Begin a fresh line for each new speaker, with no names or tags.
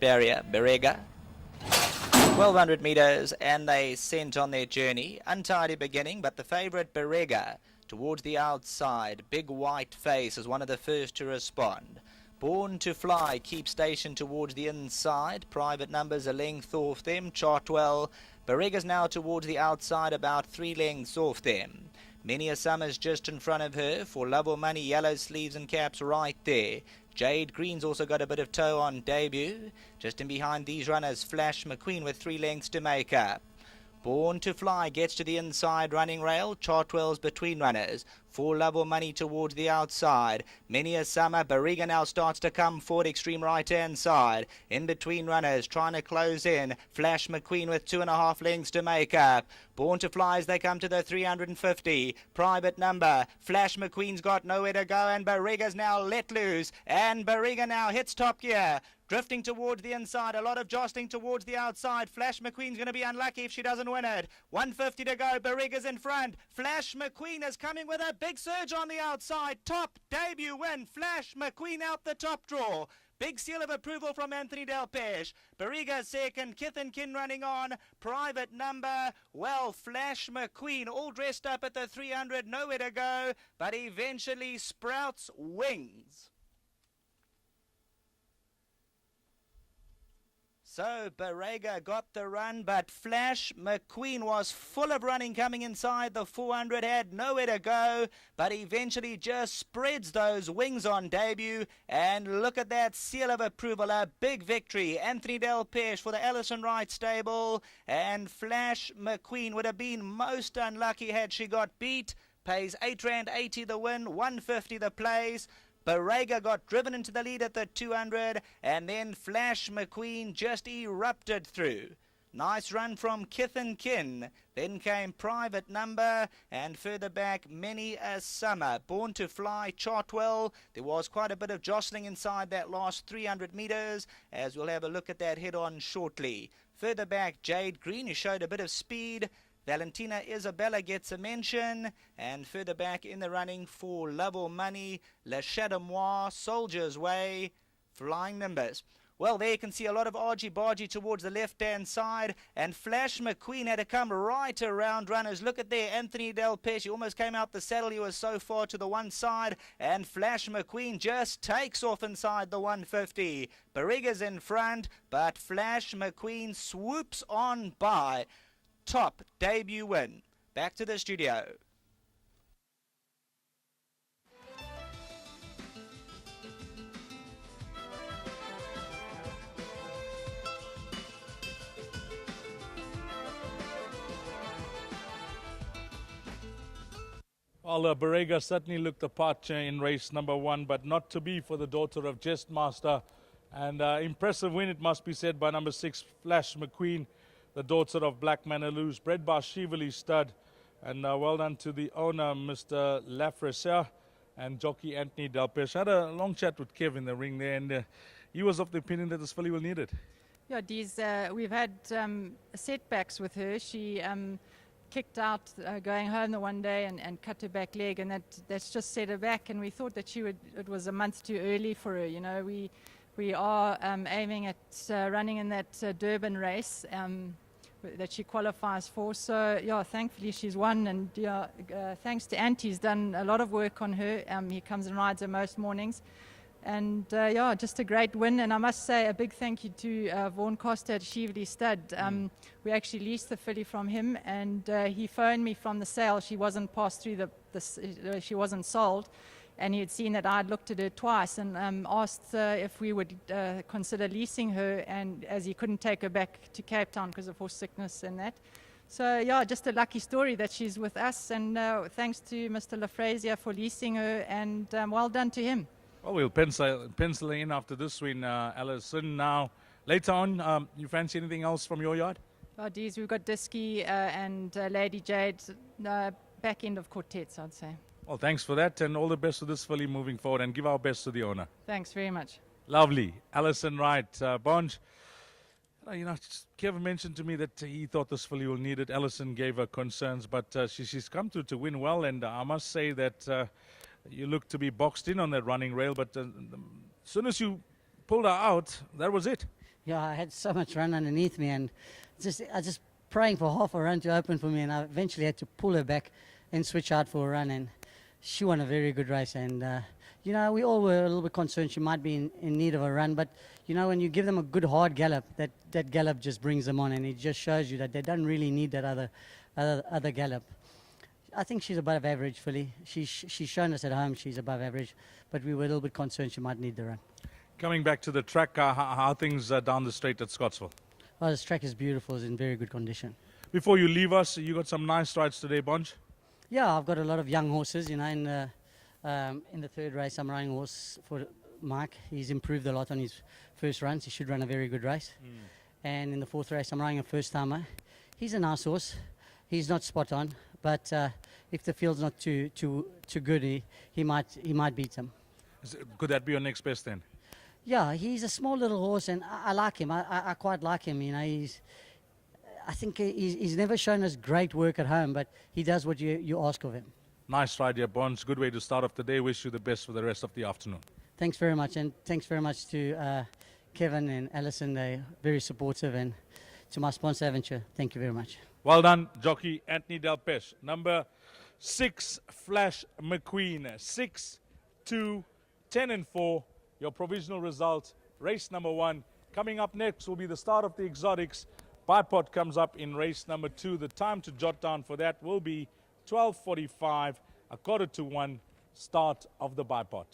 barrier, Berega. 1200 metres and they sent on their journey. Untidy beginning, but the favourite Berega towards the outside. Big white face is one of the first to respond. Born to Fly keeps station towards the inside. Private numbers a length off them. Chartwell. Berega's now towards the outside, about 3 lengths off them. Many a Summer's just in front of her. For Love or Money, yellow sleeves and caps right there. Jade Green's also got a bit of toe on debut. Just in behind these runners, Flash McQueen with 3 lengths to make up. Born to Fly gets to the inside running rail. Chartwell's between runners. For Love or Money towards the outside. Many a Summer. Berega now starts to come forward, extreme right hand side. In between runners, trying to close in. Flash McQueen with 2.5 lengths to make up. Born to Fly as they come to the 350. Private number. Flash McQueen's got nowhere to go, and Berega's now let loose. And Berega now hits top gear. Drifting towards the inside, a lot of jostling towards the outside. Flash McQueen's going to be unlucky if she doesn't win it. 150 to go, Berega's in front. Flash McQueen is coming with a big surge on the outside. Top debut win, Flash McQueen out the top draw. Big seal of approval from Anthony Delpeche. Berega second, Kith and Kin running on. Private number, well, Flash McQueen all dressed up at the 300, nowhere to go, but eventually sprouts wings. So Berega got the run, but Flash McQueen was full of running coming inside the 400, had nowhere to go, but eventually just spreads those wings on debut. And look at that seal of approval, a big victory. Anthony Delpeche for the Ellison Wright stable, and Flash McQueen would have been most unlucky had she got beat. Pays R8.80 the win, 150 the place. Berega got driven into the lead at the 200, and then Flash McQueen just erupted through. Nice run from Kith and Kin. Then came Private Number, and further back, Many a Summer. Born to Fly, Chartwell. There was quite a bit of jostling inside that last 300 metres, as we'll have a look at that head-on shortly. Further back, Jade Green, who showed a bit of speed. Valentina Isabella gets a mention, and further back in the running for Love or Money, Le Chademois, Soldier's Way, Flying Nimbus. Well, there you can see a lot of argy-bargy towards the left-hand side, and Flash McQueen had to come right around runners. Look at there, Anthony Delpeche, he almost came out the saddle, he was so far to the one side, and Flash McQueen just takes off inside the 150. Berega's in front, but Flash McQueen swoops on by. Top debut win. Back to the studio.
Well, Berega certainly looked the part in race number 1, but not to be for the daughter of Jestmaster. And impressive win, it must be said, by number 6, Flash McQueen, the daughter of Black Manaloos, bred by Shively Stud. And well done to the owner, Mr. Lafresia, and jockey Anthony Delpeche. I had a long chat with Kev in the ring there, and he was of the opinion that this filly will need it.
Yeah, Deez, we've had setbacks with her. She kicked out going home the one day and cut her back leg, and that's just set her back. And we thought that it was a month too early for her. You know, we are aiming at running in that Durban race that she qualifies for. So yeah, thankfully she's won, and yeah, thanks to Ant, he's done a lot of work on her. He comes and rides her most mornings, and yeah, just a great win. And I must say a big thank you to Vaughan Costa at Shively Stud. We actually leased the filly from him, and he phoned me from the sale. She wasn't passed through she wasn't sold. And he had seen that I'd looked at her twice, and asked if we would consider leasing her, and as he couldn't take her back to Cape Town because of horse sickness and that. So yeah, just a lucky story that she's with us, and thanks to Mr. Lafresia for leasing her, and well done to him.
Well, we'll pencil in after this win, Alison. Now, later on, you fancy anything else from your yard?
Oh, geez, we've got Disky and Lady Jade, back end of quartets, I'd say.
Well, thanks for that, and all the best to this filly moving forward, and give our best to the owner.
Thanks very much.
Lovely. Alison Wright. Bonge, you know, Kevin mentioned to me that he thought this filly will need it. Alison gave her concerns, but she's come through to win well, and I must say that you look to be boxed in on that running rail, but as soon as you pulled her out, that was it.
Yeah, I had so much run underneath me, and I just praying for half a run to open for me, and I eventually had to pull her back and switch out for a run, and she won a very good race. And you know, we all were a little bit concerned she might be in need of a run, but you know, when you give them a good hard gallop, that gallop just brings them on, and it just shows you that they don't really need that other gallop. I think she's above average, filly. She's shown us at home she's above average, but we were a little bit concerned she might need the run.
Coming back to the track, how are things down the straight at Scottsville?
Well, this track is beautiful. It's in very good condition.
Before you leave us, you got some nice rides today, Bonge?
Yeah, I've got a lot of young horses. You know, in the third race, I'm riding a horse for Mike. He's improved a lot on his first runs. He should run a very good race. And in the fourth race, I'm riding a first-timer. He's a nice horse. He's not spot on, but if the field's not too good, he might beat him.
Could that be your next best then?
Yeah, he's a small little horse, and I like him. I quite like him. You know, I think he's never shown us great work at home, but he does what you ask of him.
Nice ride here, Bonge. Good way to start off the day. Wish you the best for the rest of the afternoon.
Thanks very much, and thanks very much to Kevin and Alison. They're very supportive, and to my sponsor, Aventure. Thank you very much.
Well done, jockey Anthony Delpeche. Number 6, Flash McQueen. 6, 2, 10 and 4. Your provisional result, race number 1. Coming up next will be the start of the exotics. Bipod comes up in race number 2. The time to jot down for that will be 12:45, 1:45, start of the bipod.